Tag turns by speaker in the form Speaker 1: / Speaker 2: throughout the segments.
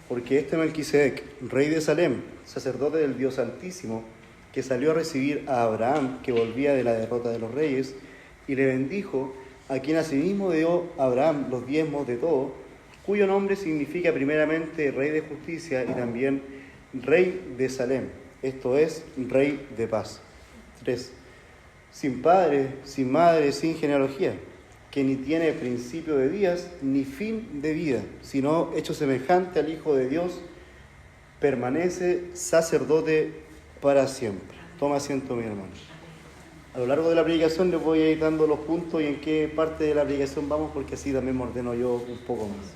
Speaker 1: porque este Melquisedec, rey de Salem, sacerdote del Dios Altísimo, que salió a recibir a Abraham, que volvía de la derrota de los reyes, y le bendijo, a quien asimismo dio Abraham los diezmos de todo, cuyo nombre significa primeramente Rey de Justicia y también Rey de Salem, esto es, Rey de Paz. 3. Sin padre, sin madre, sin genealogía, que ni tiene principio de días ni fin de vida, sino hecho semejante al Hijo de Dios, permanece sacerdote para siempre. Toma asiento, mi hermano. A lo largo de la predicación les voy a ir dando los puntos y en qué parte de la predicación vamos, porque así también me ordeno yo un poco más.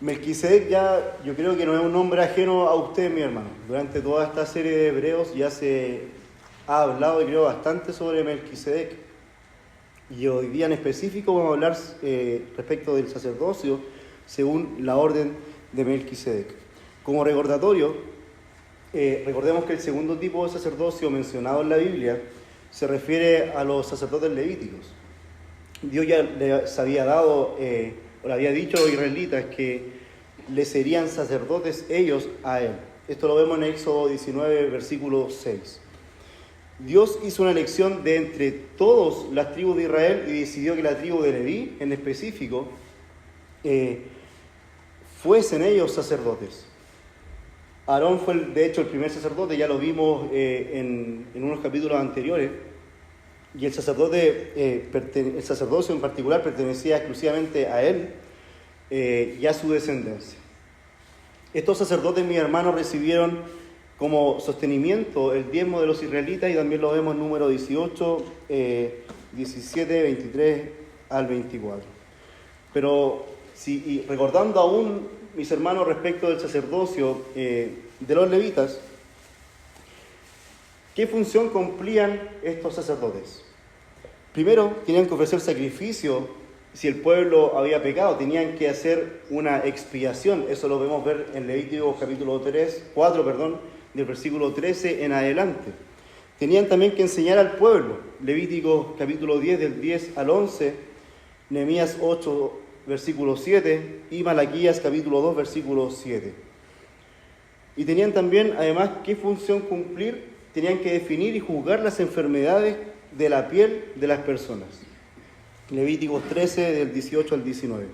Speaker 1: Melquisedec ya, yo creo que no es un nombre ajeno a usted, mi hermano. Durante toda esta serie de Hebreos ya se ha hablado, y creo, bastante sobre Melquisedec. Y hoy día en específico vamos a hablar respecto del sacerdocio según la orden de Melquisedec. Como recordatorio, recordemos que el segundo tipo de sacerdocio mencionado en la Biblia se refiere a los sacerdotes levíticos. Dios ya les había dado, o le había dicho a los israelitas que le serían sacerdotes ellos a él. Esto lo vemos en Éxodo 19, versículo 6. Dios hizo una elección de entre todas las tribus de Israel y decidió que la tribu de Leví, en específico, fuesen ellos sacerdotes. Aarón fue, de hecho, el primer sacerdote, ya lo vimos en unos capítulos anteriores, y el sacerdocio en particular pertenecía exclusivamente a él y a su descendencia. Estos sacerdotes, mis hermanos, recibieron como sostenimiento el diezmo de los israelitas, y también lo vemos en número 18, 17, 23 al 24. Pero recordando aún, mis hermanos, respecto del sacerdocio de los levitas, ¿qué función cumplían estos sacerdotes? Primero, tenían que ofrecer sacrificio si el pueblo había pecado, tenían que hacer una expiación. Eso lo vemos ver en Levítico capítulo 4, del versículo 13 en adelante. Tenían también que enseñar al pueblo. Levítico capítulo 10, del 10 al 11, Nehemías 8, versículo 7, y Malaquías capítulo 2, versículo 7. Y tenían también, además, ¿qué función cumplir? Tenían que definir y juzgar las enfermedades de la piel de las personas. Levíticos 13, del 18 al 19.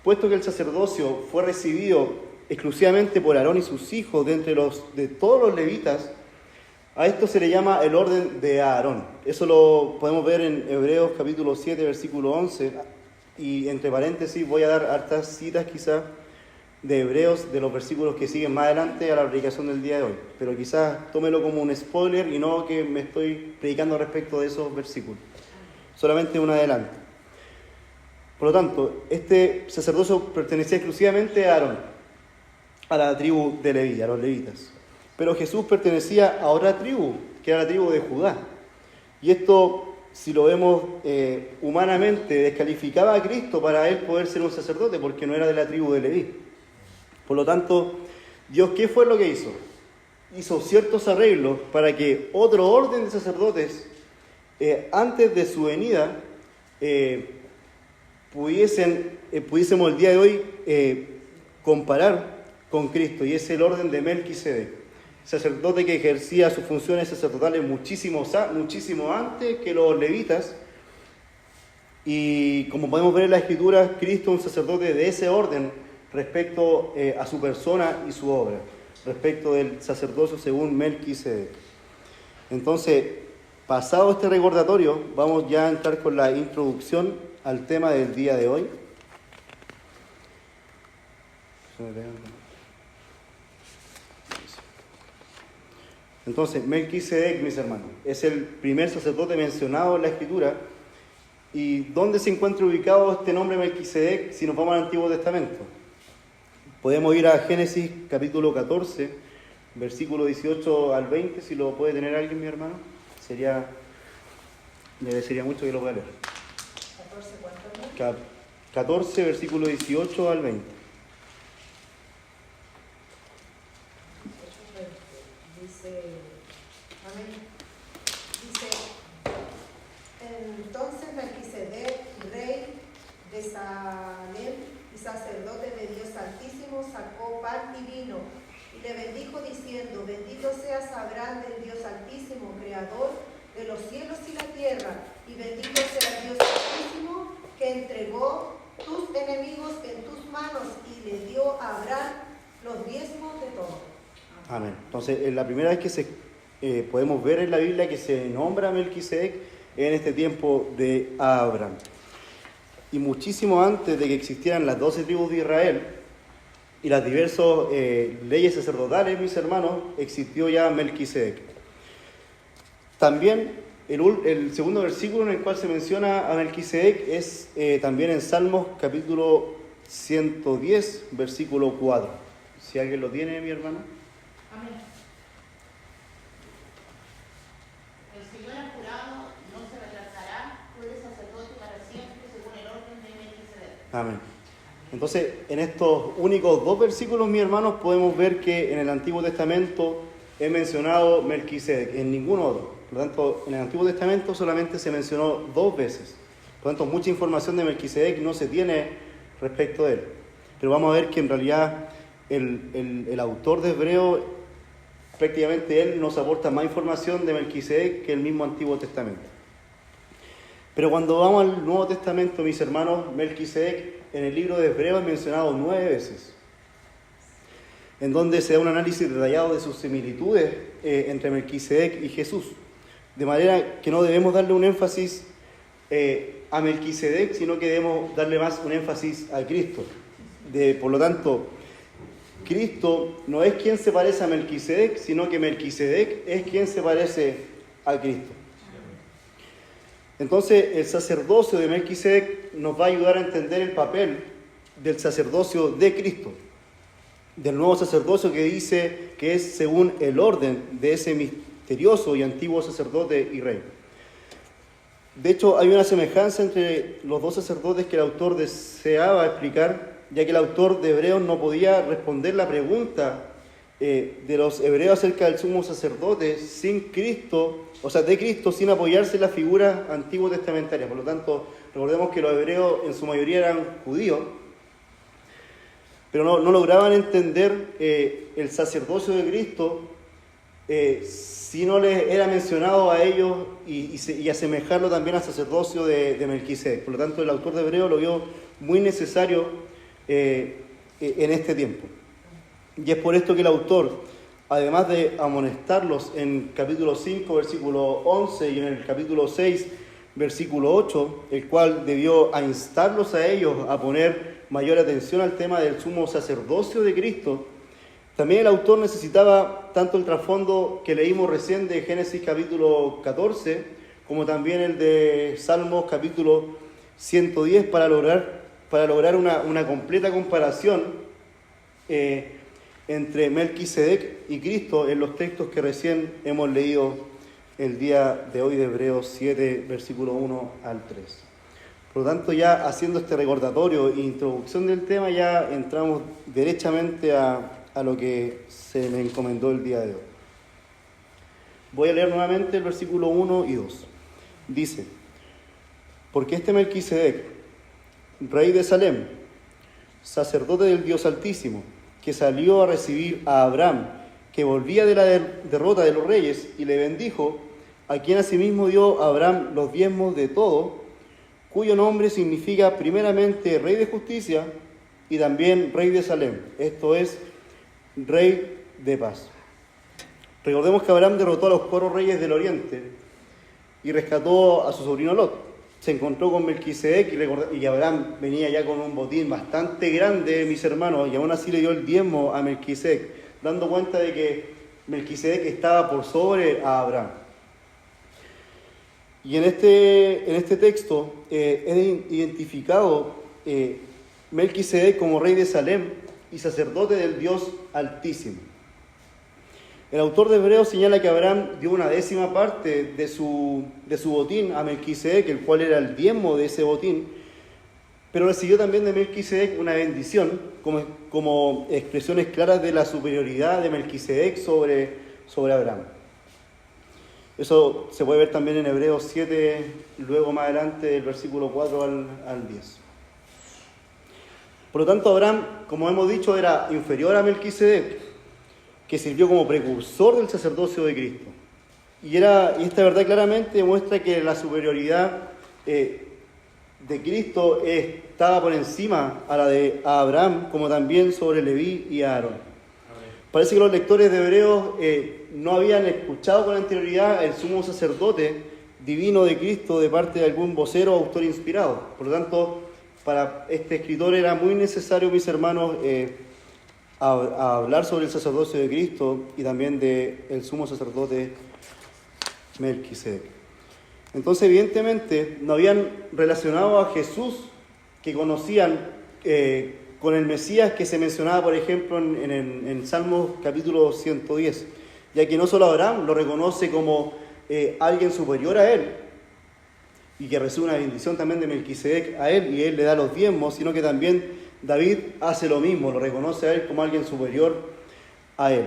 Speaker 1: Puesto que el sacerdocio fue recibido exclusivamente por Aarón y sus hijos de todos los levitas, a esto se le llama el orden de Aarón. Eso lo podemos ver en Hebreos capítulo 7, versículo 11, y entre paréntesis voy a dar hartas citas quizás de Hebreos, de los versículos que siguen más adelante a la predicación del día de hoy, pero quizás tómelo como un spoiler y no que me estoy predicando respecto de esos versículos, solamente un adelanto. Por lo tanto, este sacerdocio pertenecía exclusivamente a Aarón, a la tribu de Leví, a los levitas. Pero Jesús pertenecía a otra tribu, que era la tribu de Judá. Y esto, si lo vemos humanamente, descalificaba a Cristo para él poder ser un sacerdote, porque no era de la tribu de Leví. Por lo tanto, Dios, ¿qué fue lo que hizo? Hizo ciertos arreglos para que otro orden de sacerdotes, antes de su venida, pudiésemos el día de hoy comparar con Cristo, y es el orden de Melquisedec, sacerdote que ejercía sus funciones sacerdotales muchísimo antes que los levitas, y como podemos ver en la Escritura, Cristo es un sacerdote de ese orden respecto a su persona y su obra, respecto del sacerdocio según Melquisedec. Entonces, pasado este recordatorio, vamos ya a entrar con la introducción al tema del día de hoy. Entonces, Melquisedec, mis hermanos, es el primer sacerdote mencionado en la Escritura. ¿Y dónde se encuentra ubicado este nombre Melquisedec si nos vamos al Antiguo Testamento? Podemos ir a Génesis capítulo 14, versículo 18 al 20, si lo puede tener alguien, mi hermano. Me agradecería mucho que lo pueda leer. 14, versículo 18 al 20.
Speaker 2: Entonces Melquisedec, rey de Salem y sacerdote de Dios Altísimo, sacó pan y vino, y le bendijo diciendo: bendito seas Abraham del Dios Altísimo, creador de los cielos y la tierra, y bendito sea Dios Altísimo, que entregó tus enemigos en tus manos, y le dio a Abraham los diezmos de todo.
Speaker 1: Amén. Entonces, es la primera vez que podemos ver en la Biblia que se nombra a Melquisedec en este tiempo de Abraham. Y muchísimo antes de que existieran las 12 tribus de Israel y las diversas leyes sacerdotales, mis hermanos, existió ya Melquisedec. También el segundo versículo en el cual se menciona a Melquisedec es también en Salmos capítulo 110, versículo 4. Si alguien lo tiene, mi hermano.
Speaker 3: Amén. El Señor ha jurado, no se retrasará, tú eres sacerdote para siempre, según el orden de Melquisedec.
Speaker 1: Amén. Entonces, en estos únicos 2 versículos, mis hermanos, podemos ver que en el Antiguo Testamento he mencionado Melquisedec, en ningún otro. Por lo tanto, en el Antiguo Testamento solamente se mencionó 2 veces. Por lo tanto, mucha información de Melquisedec no se tiene respecto de él. Pero vamos a ver que en realidad el autor de Hebreo, prácticamente él nos aporta más información de Melquisedec que el mismo Antiguo Testamento. Pero cuando vamos al Nuevo Testamento, mis hermanos, Melquisedec en el libro de Hebreo es mencionado 9 veces, en donde se da un análisis detallado de sus similitudes entre Melquisedec y Jesús. De manera que no debemos darle un énfasis a Melquisedec, sino que debemos darle más un énfasis a Cristo. Por lo tanto, Cristo no es quien se parece a Melquisedec, sino que Melquisedec es quien se parece a Cristo. Entonces, el sacerdocio de Melquisedec nos va a ayudar a entender el papel del sacerdocio de Cristo, del nuevo sacerdocio que dice que es según el orden de ese misterioso y antiguo sacerdote y rey. De hecho, hay una semejanza entre los 2 sacerdotes que el autor deseaba explicar, ya que el autor de Hebreos no podía responder la pregunta de los hebreos acerca del sumo sacerdote sin Cristo, o sea, de Cristo, sin apoyarse en la figura antiguo testamentaria. Por lo tanto, recordemos que los hebreos en su mayoría eran judíos, pero no lograban entender el sacerdocio de Cristo si no les era mencionado a ellos y asemejarlo también al sacerdocio de Melquisedec. Por lo tanto, el autor de Hebreo lo vio muy necesario en este tiempo. Y es por esto que el autor, además de amonestarlos en capítulo 5, versículo 11 y en el capítulo 6, versículo 8, el cual debió a instarlos a ellos a poner mayor atención al tema del sumo sacerdocio de Cristo, también el autor necesitaba tanto el trasfondo que leímos recién de Génesis capítulo 14, como también el de Salmos capítulo 110 para lograr una completa comparación entre Melquisedec y Cristo en los textos que recién hemos leído el día de hoy de Hebreos 7, versículo 1 al 3. Por lo tanto, ya haciendo este recordatorio e introducción del tema, ya entramos derechamente a lo que se me encomendó el día de hoy. Voy a leer nuevamente el versículo 1 y 2. Dice: porque este Melquisedec, rey de Salem, sacerdote del Dios Altísimo, que salió a recibir a Abraham, que volvía de la derrota de los reyes, y le bendijo, a quien asimismo dio a Abraham los diezmos de todo, cuyo nombre significa primeramente Rey de Justicia y también Rey de Salem, esto es, Rey de Paz. Recordemos que Abraham derrotó a los 4 reyes del oriente y rescató a su sobrino Lot. Se encontró con Melquisedec y Abraham venía ya con un botín bastante grande, mis hermanos, y aún así le dio el diezmo a Melquisedec, dando cuenta de que Melquisedec estaba por sobre a Abraham. Y en este texto es identificado Melquisedec como rey de Salem y sacerdote del Dios Altísimo. El autor de Hebreos señala que Abraham dio una 10ª parte de su botín a Melquisedec, el cual era el diezmo de ese botín, pero recibió también de Melquisedec una bendición como expresiones claras de la superioridad de Melquisedec sobre Abraham. Eso se puede ver también en Hebreos 7, luego más adelante del versículo 4 al 10. Por lo tanto, Abraham, como hemos dicho, era inferior a Melquisedec, que sirvió como precursor del sacerdocio de Cristo. Y esta verdad claramente demuestra que la superioridad de Cristo estaba por encima a la de Abraham, como también sobre Leví y Aarón. Parece que los lectores de Hebreos no habían escuchado con anterioridad el sumo sacerdote divino de Cristo de parte de algún vocero o autor inspirado. Por lo tanto, para este escritor era muy necesario, mis hermanos, a hablar sobre el sacerdocio de Cristo y también del sumo sacerdote Melquisedec. Entonces, evidentemente, no habían relacionado a Jesús que conocían con el Mesías que se mencionaba, por ejemplo, en Salmos capítulo 110, ya que no solo Abraham lo reconoce como alguien superior a él y que recibe una bendición también de Melquisedec a él y él le da los diezmos, sino que también David hace lo mismo, lo reconoce a él como alguien superior a él.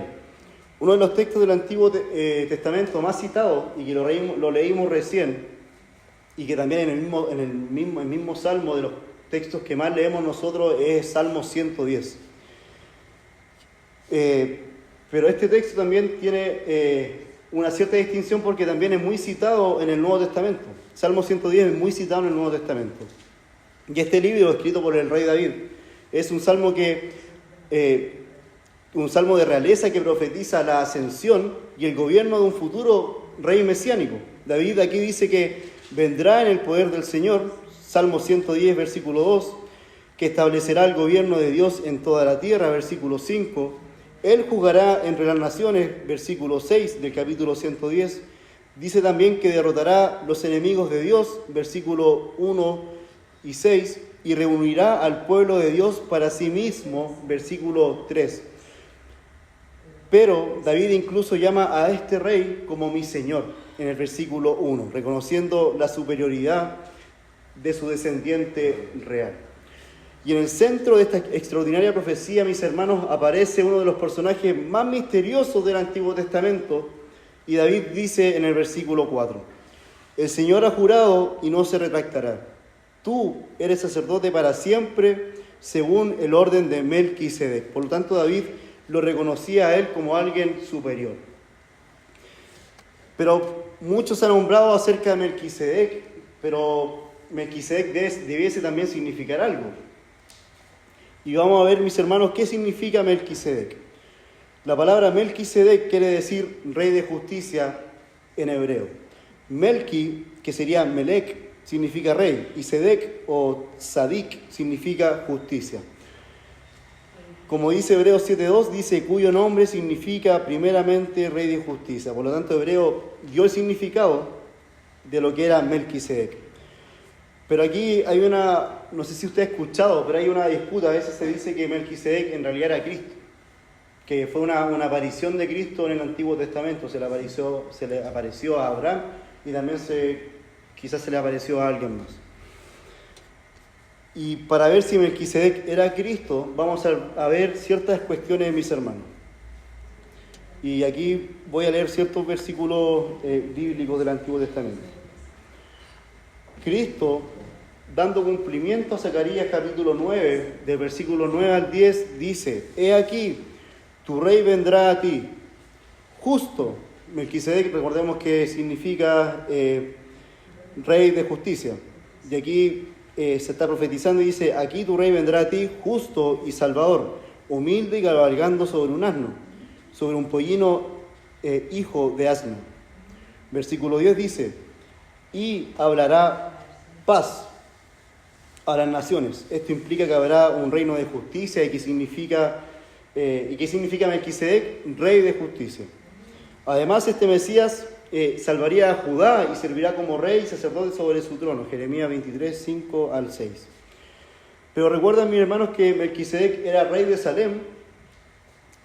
Speaker 1: Uno de los textos del Antiguo Testamento más citados y que lo leímos recién y que también en el mismo Salmo de los textos que más leemos nosotros es Salmo 110. Pero este texto también tiene una cierta distinción porque también es muy citado en el Nuevo Testamento. Salmo 110 es muy citado en el Nuevo Testamento. Y este libro, escrito por el rey David, es un salmo un salmo de realeza que profetiza la ascensión y el gobierno de un futuro rey mesiánico. David aquí dice que vendrá en el poder del Señor, Salmo 110, versículo 2, que establecerá el gobierno de Dios en toda la tierra, versículo 5. Él juzgará entre las naciones, versículo 6 del capítulo 110. Dice también que derrotará los enemigos de Dios, versículo 1 y 6, y reunirá al pueblo de Dios para sí mismo, versículo 3. Pero David incluso llama a este rey como mi Señor, en el versículo 1, reconociendo la superioridad de su descendiente real. Y en el centro de esta extraordinaria profecía, mis hermanos, aparece uno de los personajes más misteriosos del Antiguo Testamento, y David dice en el versículo 4, el Señor ha jurado y no se retractará. Tú eres sacerdote para siempre, según el orden de Melquisedec. Por lo tanto, David lo reconocía a él como alguien superior. Pero muchos han nombrado acerca de Melquisedec, pero Melquisedec debiese también significar algo. Y vamos a ver, mis hermanos, qué significa Melquisedec. La palabra Melquisedec quiere decir rey de justicia en hebreo. Melqui, que sería Melec, significa rey, y Sedec o Sadik significa justicia. Como dice Hebreos 7.2, dice cuyo nombre significa primeramente rey de justicia. Por lo tanto, Hebreo dio el significado de lo que era Melquisedec. Pero aquí hay no sé si usted ha escuchado, pero hay una disputa. A veces se dice que Melquisedec en realidad era Cristo, que fue una aparición de Cristo en el Antiguo Testamento. Se le apareció a Abraham y también quizás se le apareció a alguien más. Y para ver si Melquisedec era Cristo, vamos a ver ciertas cuestiones, mis hermanos. Y aquí voy a leer ciertos versículos bíblicos del Antiguo Testamento. Cristo, dando cumplimiento a Zacarías capítulo 9, del versículo 9 al 10, dice, he aquí, tu rey vendrá a ti, justo. Melquisedec, recordemos que significa rey de justicia. Y aquí se está profetizando y dice, aquí tu rey vendrá a ti, justo y salvador, humilde y cabalgando sobre un asno, sobre un pollino hijo de asno. Versículo 10 dice, y hablará paz a las naciones. Esto implica que habrá un reino de justicia. ¿Y qué significa Melquisedec? Rey de justicia. Además, este Mesías salvaría a Judá y servirá como rey y sacerdote sobre su trono. Jeremías 23, 5 al 6. Pero recuerdan, mis hermanos, que Melquisedec era rey de Salem.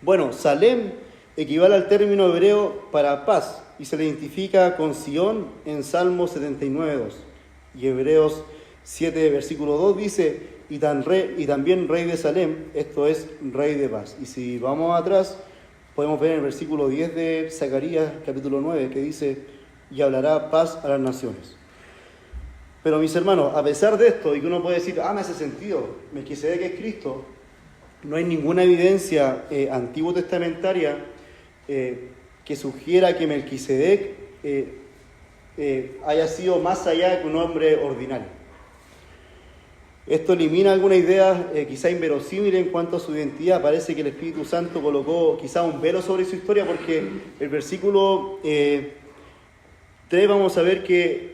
Speaker 1: Bueno, Salem equivale al término hebreo para paz y se le identifica con Sión en Salmo 79, 2. Y Hebreos 7, versículo 2 dice, y también rey de Salem, esto es rey de paz. Y si vamos atrás, podemos ver en el versículo 10 de Zacarías, capítulo 9, que dice, y hablará paz a las naciones. Pero mis hermanos, a pesar de esto, y que uno puede decir, me hace sentido, Melquisedec es Cristo, no hay ninguna evidencia antiguo testamentaria que sugiera que Melquisedec haya sido más allá que un hombre ordinario. Esto elimina alguna idea quizá inverosímil en cuanto a su identidad. Parece que el Espíritu Santo colocó quizá un velo sobre su historia, porque el versículo 3 vamos a ver que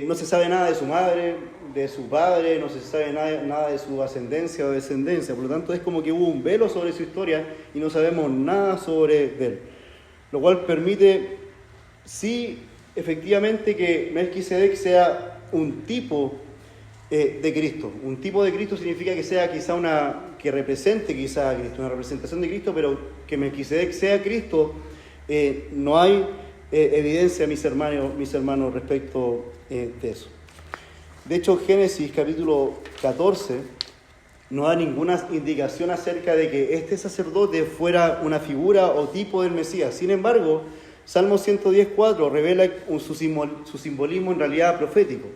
Speaker 1: no se sabe nada de su madre, de su padre, no se sabe nada de su ascendencia o descendencia. Por lo tanto, es como que hubo un velo sobre su historia y no sabemos nada sobre él. Lo cual permite, sí, efectivamente, que Melquisedec sea un tipo de Cristo. Un tipo de Cristo significa que sea quizá que represente quizá a Cristo, una representación de Cristo, pero que Melquisedec sea Cristo, no hay evidencia, mis hermanos, respecto de eso. De hecho, Génesis capítulo 14 no da ninguna indicación acerca de que este sacerdote fuera una figura o tipo del Mesías. Sin embargo, Salmo 110:4 revela su simbolismo en realidad profético.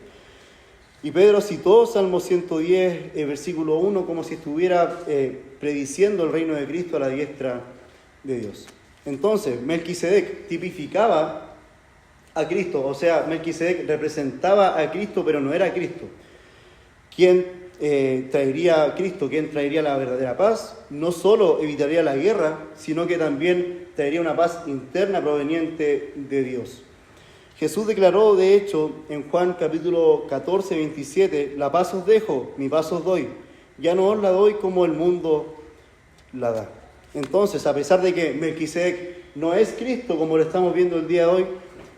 Speaker 1: Y Pedro citó Salmo 110, versículo 1, como si estuviera prediciendo el reino de Cristo a la diestra de Dios. Entonces, Melquisedec tipificaba a Cristo, o sea, Melquisedec representaba a Cristo, pero no era Cristo. ¿Quién traería a Cristo? ¿Quién traería la verdadera paz? No solo evitaría la guerra, sino que también traería una paz interna proveniente de Dios. Jesús declaró, de hecho, en Juan capítulo 14, 27, la paz os dejo, mi paz os doy. Ya no os la doy como el mundo la da. Entonces, a pesar de que Melquisedec no es Cristo, como lo estamos viendo el día de hoy,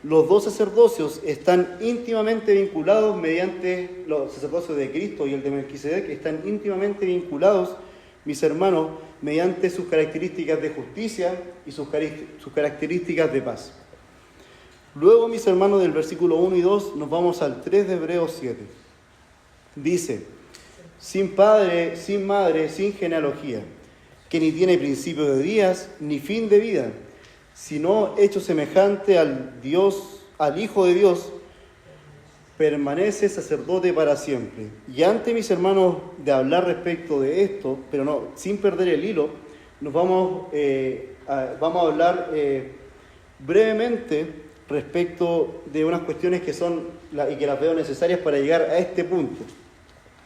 Speaker 1: los dos sacerdocios están íntimamente vinculados mediante los sacerdocios de Cristo y el de Melquisedec están íntimamente vinculados, mis hermanos, mediante sus características de justicia y sus características de paz. Luego, mis hermanos, del versículo 1 y 2 nos vamos al 3 de Hebreos 7. Dice, sin padre, sin madre, sin genealogía, que ni tiene principio de días, ni fin de vida, sino hecho semejante al Hijo de Dios, permanece sacerdote para siempre. Y antes, mis hermanos, de hablar respecto de esto, pero no, sin perder el hilo, nos vamos a hablar brevemente respecto de unas cuestiones que son y que las veo necesarias para llegar a este punto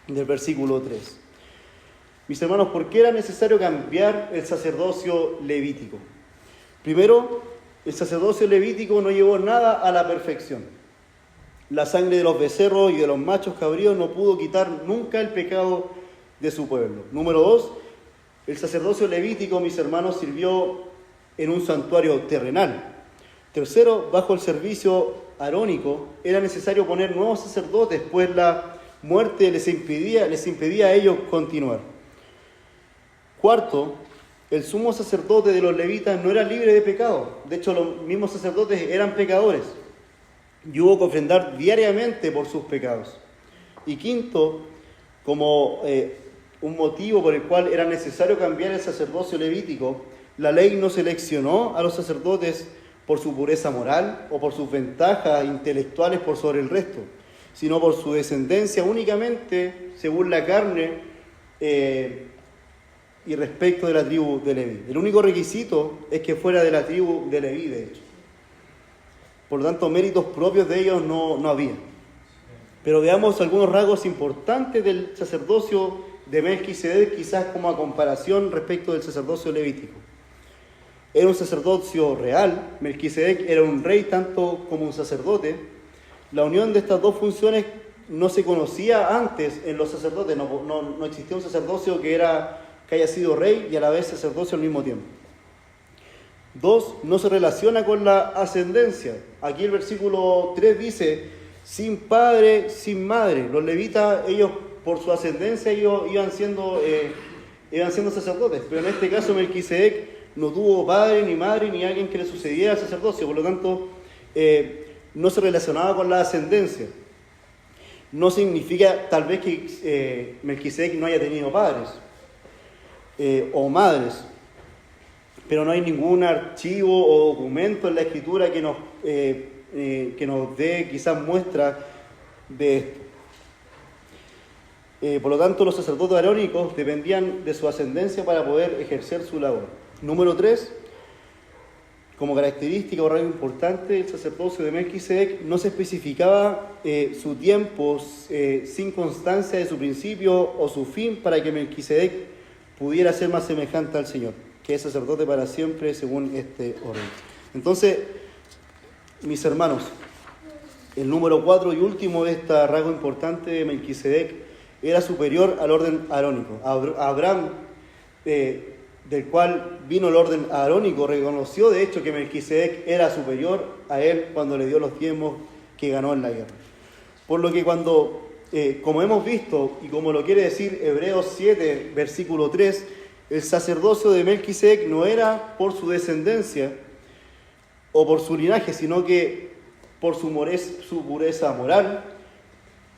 Speaker 1: del versículo 3. Mis hermanos, ¿por qué era necesario cambiar el sacerdocio levítico? Primero, el sacerdocio levítico no llevó nada a la perfección. La sangre de los becerros y de los machos cabríos no pudo quitar nunca el pecado de su pueblo. Número 2, el sacerdocio levítico, mis hermanos, sirvió en un santuario terrenal. Tercero, bajo el servicio arónico era necesario poner nuevos sacerdotes, pues la muerte les impedía a ellos continuar. Cuarto, el sumo sacerdote de los levitas no era libre de pecado. De hecho, los mismos sacerdotes eran pecadores y hubo que ofrendar diariamente por sus pecados. Y quinto, como un motivo por el cual era necesario cambiar el sacerdocio levítico, la ley no seleccionó a los sacerdotes por su pureza moral o por sus ventajas intelectuales por sobre el resto, sino por su descendencia únicamente según la carne y respecto de la tribu de Leví. El único requisito es que fuera de la tribu de Leví, de hecho. Por lo tanto, méritos propios de ellos no había. Pero veamos algunos rasgos importantes del sacerdocio de Melquisedec, quizás como a comparación respecto del sacerdocio levítico. Era un sacerdocio real. Melquisedec era un rey tanto como un sacerdote. La unión de estas dos funciones no se conocía antes en los sacerdotes. No existía un sacerdocio que haya sido rey y a la vez sacerdocio al mismo tiempo. 2, no se relaciona con la ascendencia. Aquí el versículo 3 dice, sin padre, sin madre. Los levitas, ellos por su ascendencia iban siendo sacerdotes, pero en este caso Melquisedec no tuvo padre, ni madre, ni alguien que le sucediera al sacerdocio, por lo tanto no se relacionaba con la ascendencia. No significa tal vez que Melquisedec no haya tenido padres o madres, pero no hay ningún archivo o documento en la Escritura que nos dé quizás muestra de esto. Por lo tanto, los sacerdotes arónicos dependían de su ascendencia para poder ejercer su labor. Número 3, como característica o rango importante del sacerdocio de Melquisedec, no se especificaba su tiempo sin constancia de su principio o su fin para que Melquisedec pudiera ser más semejante al Señor, que es sacerdote para siempre según este orden. Entonces, mis hermanos, el número 4 y último de este rasgo importante de Melquisedec era superior al orden arónico. Abraham, del cual vino el orden arónico, reconoció de hecho que Melquisedec era superior a él cuando le dio los diezmos que ganó en la guerra. Por lo que como hemos visto, y como lo quiere decir Hebreos 7, versículo 3, el sacerdocio de Melquisedec no era por su descendencia o por su linaje, sino que por su pureza moral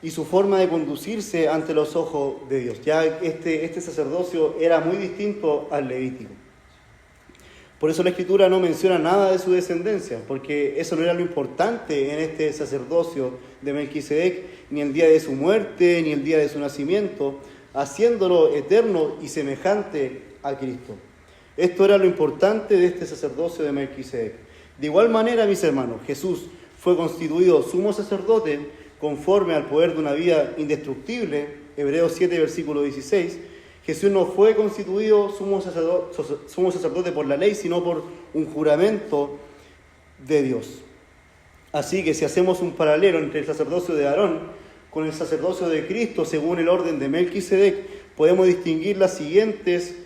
Speaker 1: y su forma de conducirse ante los ojos de Dios. Ya este sacerdocio era muy distinto al levítico. Por eso la Escritura no menciona nada de su descendencia, porque eso no era lo importante en este sacerdocio de Melquisedec, ni el día de su muerte, ni el día de su nacimiento, haciéndolo eterno y semejante a Cristo. Esto era lo importante de este sacerdocio de Melquisedec. De igual manera, mis hermanos, Jesús fue constituido sumo sacerdote conforme al poder de una vida indestructible, Hebreos 7, versículo 16, Jesús no fue constituido sumo sacerdote por la ley, sino por un juramento de Dios. Así que si hacemos un paralelo entre el sacerdocio de Aarón con el sacerdocio de Cristo según el orden de Melquisedec, podemos distinguir las siguientes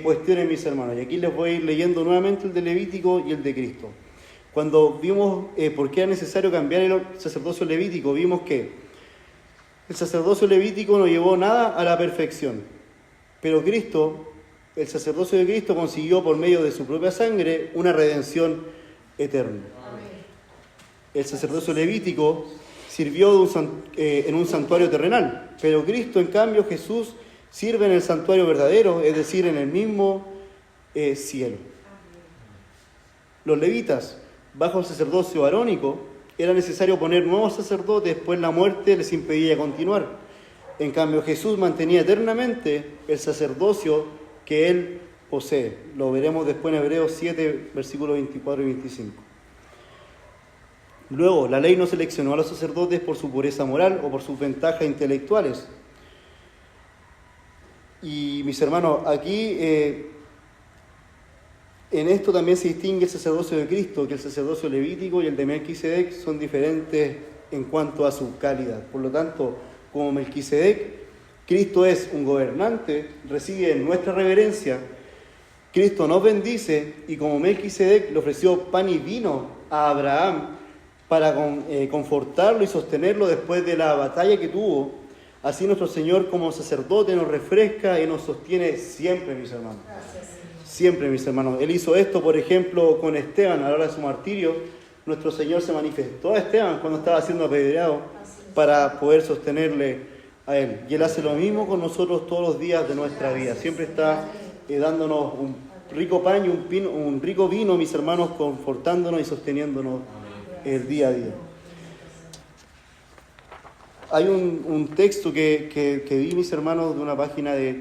Speaker 1: cuestiones, mis hermanos. Y aquí les voy a ir leyendo nuevamente el de Levítico y el de Cristo. Cuando vimos por qué era necesario cambiar el sacerdocio levítico, vimos que el sacerdocio levítico no llevó nada a la perfección, pero Cristo, el sacerdocio de Cristo, consiguió por medio de su propia sangre una redención eterna. El sacerdocio levítico sirvió en un santuario terrenal, pero Cristo, en cambio, Jesús, sirve en el santuario verdadero, es decir, en el mismo cielo. Los levitas, bajo el sacerdocio arónico, era necesario poner nuevos sacerdotes, pues la muerte les impedía continuar. En cambio, Jesús mantenía eternamente el sacerdocio que Él posee. Lo veremos después en Hebreos 7, versículos 24 y 25. Luego, la ley no seleccionó a los sacerdotes por su pureza moral o por sus ventajas intelectuales. Y mis hermanos, aquí en esto también se distingue el sacerdocio de Cristo, que el sacerdocio levítico y el de Melquisedec son diferentes en cuanto a su calidad. Por lo tanto, como Melquisedec, Cristo es un gobernante, recibe nuestra reverencia, Cristo nos bendice, y como Melquisedec le ofreció pan y vino a Abraham para confortarlo y sostenerlo después de la batalla que tuvo, así nuestro Señor como sacerdote nos refresca y nos sostiene siempre, mis hermanos. Siempre, mis hermanos. Él hizo esto, por ejemplo, con Esteban a la hora de su martirio. Nuestro Señor se manifestó a Esteban cuando estaba siendo apedreado para poder sostenerle a él. Y Él hace lo mismo con nosotros todos los días de nuestra vida. Siempre está dándonos un rico pan y un rico vino, mis hermanos, confortándonos y sosteniéndonos el día a día. Hay un texto que vi, mis hermanos, de una página de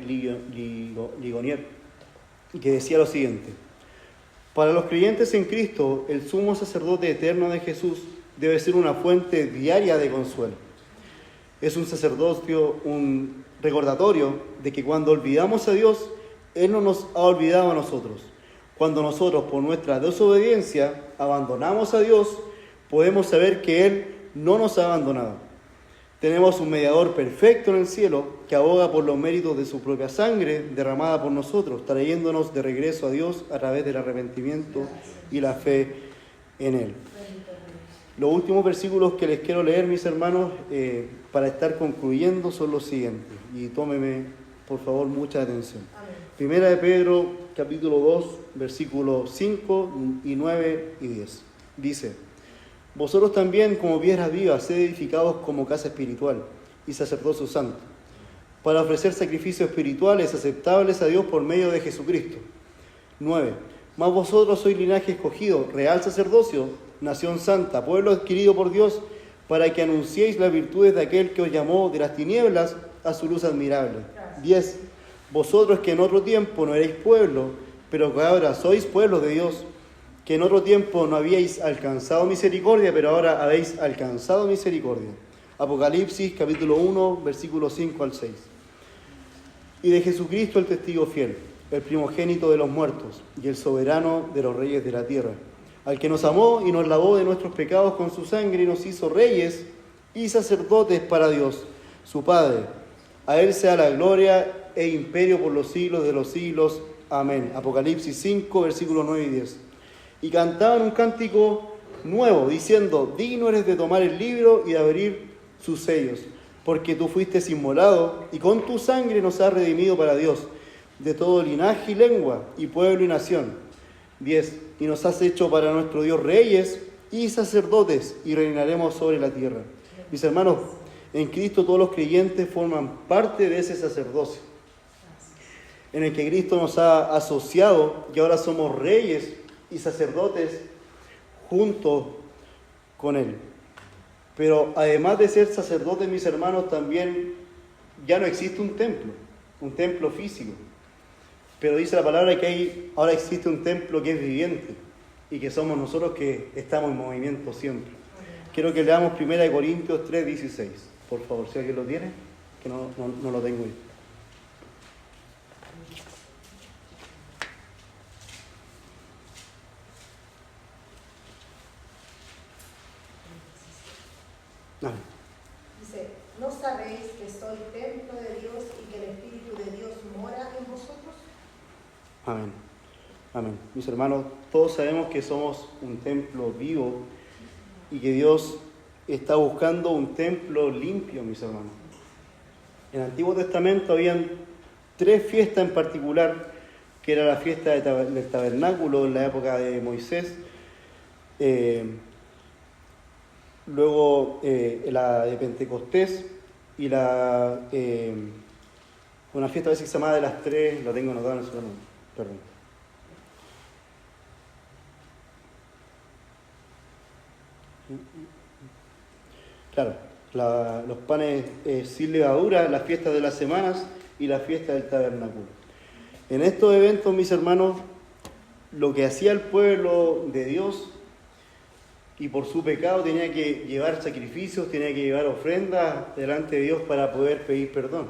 Speaker 1: Ligonier, que decía lo siguiente: para los creyentes en Cristo, el sumo sacerdote eterno de Jesús debe ser una fuente diaria de consuelo. Es un sacerdocio, un recordatorio de que cuando olvidamos a Dios, Él no nos ha olvidado a nosotros. Cuando nosotros, por nuestra desobediencia, abandonamos a Dios, podemos saber que Él no nos ha abandonado. Tenemos un mediador perfecto en el cielo que aboga por los méritos de su propia sangre derramada por nosotros, trayéndonos de regreso a Dios a través del arrepentimiento y la fe en Él. Los últimos versículos que les quiero leer, mis hermanos, para estar concluyendo, son los siguientes. Y tómeme, por favor, mucha atención. Primera de Pedro, capítulo 2, versículos 5 y 9 y 10. Dice: vosotros también, como piedras vivas, sed edificados como casa espiritual y sacerdocio santo, para ofrecer sacrificios espirituales aceptables a Dios por medio de Jesucristo. 9. Mas vosotros sois linaje escogido, real sacerdocio, nación santa, pueblo adquirido por Dios, para que anunciéis las virtudes de aquel que os llamó de las tinieblas a su luz admirable. 10. Vosotros que en otro tiempo no erais pueblo, pero que ahora sois pueblo de Dios, que en otro tiempo no habíais alcanzado misericordia, pero ahora habéis alcanzado misericordia. Apocalipsis capítulo 1, versículos 5 al 6. Y de Jesucristo el testigo fiel, el primogénito de los muertos y el soberano de los reyes de la tierra, al que nos amó y nos lavó de nuestros pecados con su sangre y nos hizo reyes y sacerdotes para Dios, su Padre. A Él sea la gloria e imperio por los siglos de los siglos. Amén. Apocalipsis 5, versículos 9 y 10. Y cantaban un cántico nuevo, diciendo: digno eres de tomar el libro y de abrir sus sellos, porque tú fuiste inmolado y con tu sangre nos has redimido para Dios, de todo linaje y lengua y pueblo y nación. 10. Y nos has hecho para nuestro Dios reyes y sacerdotes, y reinaremos sobre la tierra. Mis hermanos, en Cristo todos los creyentes forman parte de ese sacerdocio, en el que Cristo nos ha asociado, y ahora somos reyes y sacerdotes junto con Él. Pero además de ser sacerdotes, mis hermanos, también ya no existe un templo físico. Pero dice la palabra que ahora existe un templo que es viviente y que somos nosotros que estamos en movimiento siempre. Quiero que leamos 1 Corintios 3, 16. Por favor, si alguien lo tiene, que no lo tengo yo.
Speaker 2: Dice: ¿no sabéis que soy templo de Dios y que el Espíritu de Dios mora en vosotros?
Speaker 1: Amén. Amén. Mis hermanos, todos sabemos que somos un templo vivo y que Dios está buscando un templo limpio, mis hermanos. En el Antiguo Testamento habían 3 fiestas en particular, que era la fiesta del tabernáculo en la época de Moisés, luego la de Pentecostés y una fiesta a veces que se llamaba de las 3, lo tengo anotado en el segundo, perdón. Claro, los panes sin levadura, las fiestas de las semanas y la fiesta del tabernáculo. En estos eventos, mis hermanos, lo que hacía el pueblo de Dios, y por su pecado tenía que llevar sacrificios, tenía que llevar ofrendas delante de Dios para poder pedir perdón.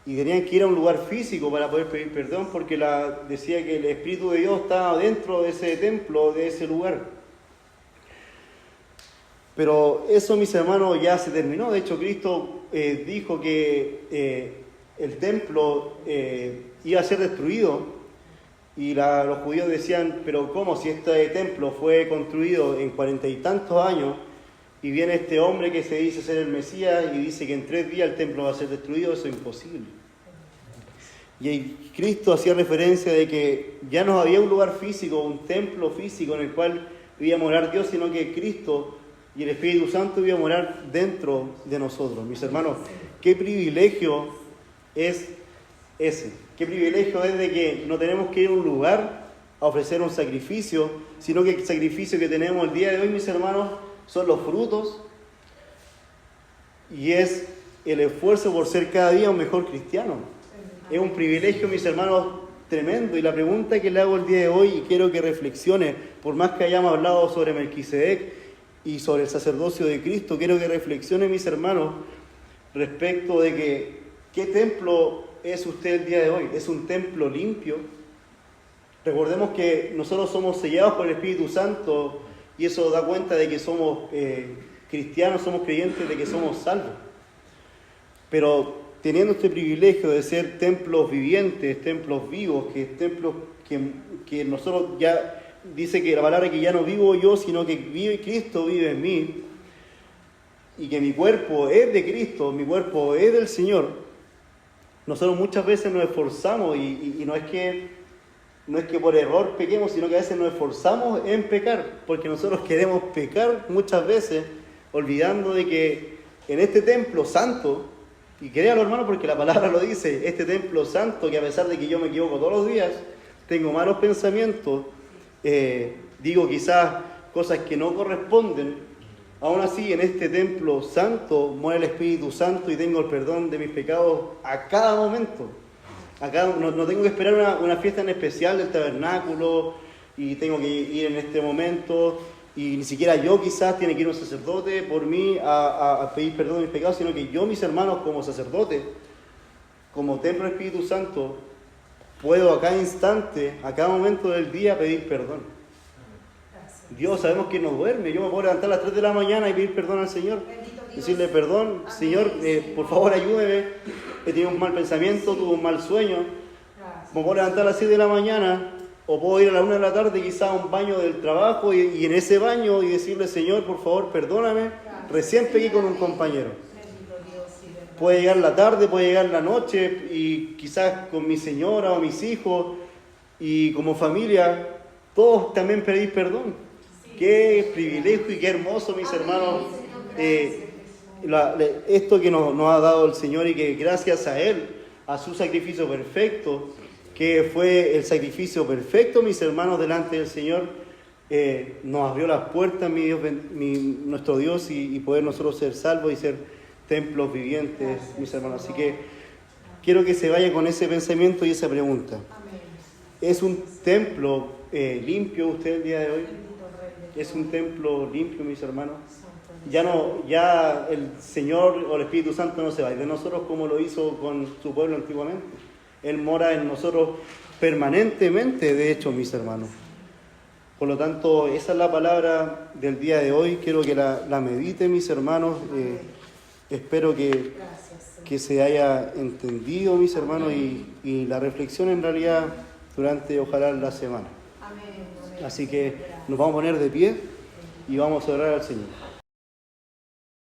Speaker 1: Y tenían que ir a un lugar físico para poder pedir perdón, porque decía que el Espíritu de Dios estaba dentro de ese templo, de ese lugar. Pero eso, mis hermanos, ya se terminó. De hecho, Cristo dijo que el templo iba a ser destruido. Y los judíos decían: pero ¿cómo? Si este templo fue construido en 40 y tantos años, y viene este hombre que se dice ser el Mesías y dice que en 3 días el templo va a ser destruido, eso es imposible. Y Cristo hacía referencia de que ya no había un lugar físico, un templo físico en el cual iba a morar Dios, sino que Cristo y el Espíritu Santo iba a morar dentro de nosotros. Mis hermanos, qué privilegio es ese. Qué privilegio es de que no tenemos que ir a un lugar a ofrecer un sacrificio, sino que el sacrificio que tenemos el día de hoy, mis hermanos, son los frutos y es el esfuerzo por ser cada día un mejor cristiano. Es un privilegio, mis hermanos, tremendo. Y la pregunta que le hago el día de hoy, y quiero que reflexione, por más que hayamos hablado sobre Melquisedec y sobre el sacerdocio de Cristo, quiero que reflexione, mis hermanos, respecto de que ¿qué templo es usted el día de hoy? ¿Es un templo limpio? Recordemos que nosotros somos sellados por el Espíritu Santo y eso da cuenta de que somos cristianos, somos creyentes, de que somos salvos. Pero teniendo este privilegio de ser templos vivientes, templos vivos, que templos que nosotros ya dice que la palabra que ya no vivo yo, sino que Cristo vive en mí, y que mi cuerpo es de Cristo, mi cuerpo es del Señor. Nosotros muchas veces nos esforzamos y no es que por error pequemos, sino que a veces nos esforzamos en pecar, porque nosotros queremos pecar muchas veces, olvidando de que en este templo santo, y créalo, hermano, porque la palabra lo dice, este templo santo, que a pesar de que yo me equivoco todos los días, tengo malos pensamientos, digo quizás cosas que no corresponden, Aún así, en este templo santo muere el Espíritu Santo y tengo el perdón de mis pecados a cada momento. No tengo que esperar una fiesta en especial del tabernáculo y tengo que ir en este momento. Y ni siquiera yo quizás tiene que ir un sacerdote por mí a pedir perdón de mis pecados, sino que yo, mis hermanos, como sacerdote, como templo del Espíritu Santo, puedo a cada instante, a cada momento del día pedir perdón. Dios sabemos que no duerme. Yo me puedo levantar a las 3 de la mañana y pedir perdón al Señor. Decirle perdón, Señor, por favor ayúdeme. He tenido un mal pensamiento, tuve un mal sueño. Me puedo levantar a las 6 de la mañana o puedo ir a la 1 de la tarde quizás a un baño del trabajo y en ese baño y decirle, Señor, por favor, perdóname. Recién pegué con un compañero. Puede llegar la tarde, puede llegar la noche y quizás con mi señora o mis hijos y como familia, todos también pedir perdón. Qué privilegio y qué hermoso, mis hermanos, esto que nos ha dado el Señor y que gracias a Él, a su sacrificio perfecto, que fue el sacrificio perfecto, mis hermanos, delante del Señor, nos abrió las puertas, nuestro Dios, y poder nosotros ser salvos y ser templos vivientes, mis hermanos. Así que quiero que se vaya con ese pensamiento y esa pregunta. ¿Es un templo limpio usted el día de hoy? ¿Es un templo limpio, mis hermanos? Ya el Señor o el Espíritu Santo no se va de nosotros como lo hizo con su pueblo antiguamente. Él mora en nosotros permanentemente, de hecho, mis hermanos. Por lo tanto, esa es la palabra del día de hoy. Quiero que la mediten, mis hermanos. Espero que se haya entendido, mis hermanos, y la reflexión en realidad durante, ojalá, la semana. Así que nos vamos a poner de pie y vamos a orar al Señor.